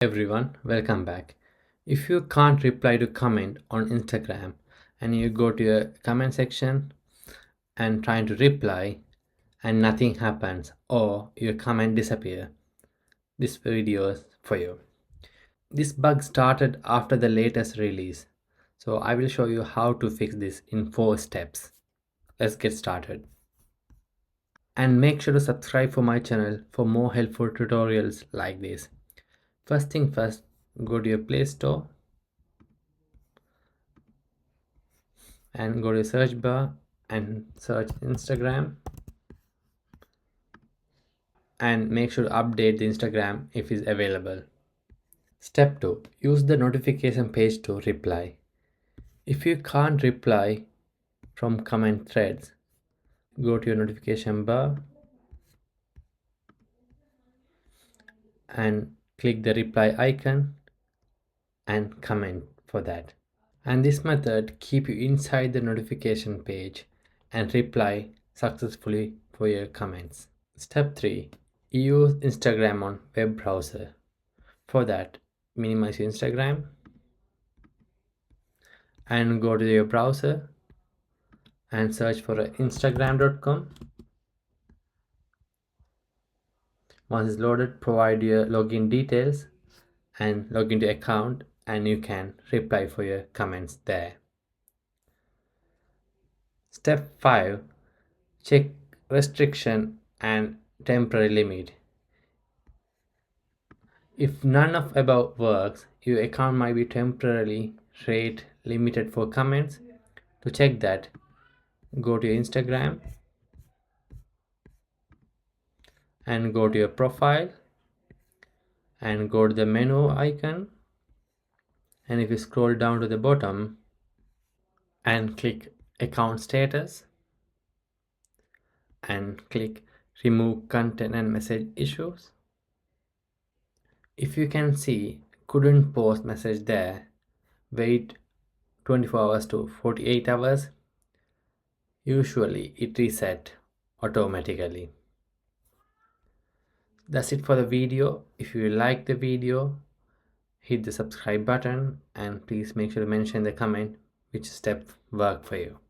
Everyone, welcome back. If you can't reply to comment on Instagram and you go to your comment section and trying to reply and nothing happens or your comment disappear, this video is for you. This bug started after the latest release, so I will show you how to fix this in 4 steps. Let's get started. And make sure to subscribe for my channel for more helpful tutorials like this. First thing first, go to your Play Store and go to search bar and search Instagram and make sure to update the Instagram if it's available. Step 2. Use the notification page to reply. If you can't reply from comment threads, go to your notification bar and click the reply icon and comment for that. And this method keep you inside the notification page and reply successfully for your comments. Step 3. Use Instagram on web browser. For that, minimize your Instagram and go to your browser and search for instagram.com. Once it's loaded, provide your login details and log into account and you can reply for your comments there. Step 5. Check restriction and temporary limit. If none of above works, your account might be temporarily rate limited for comments. To check that, go to your Instagram and go to your profile and go to the menu icon, and if you scroll down to the bottom and click account status and click remove content and message issues. If you can see couldn't post message there, wait 24 hours to 48 hours. Usually it reset automatically. That's it for the video. If you like the video, hit the subscribe button and please make sure to mention in the comment which step worked for you.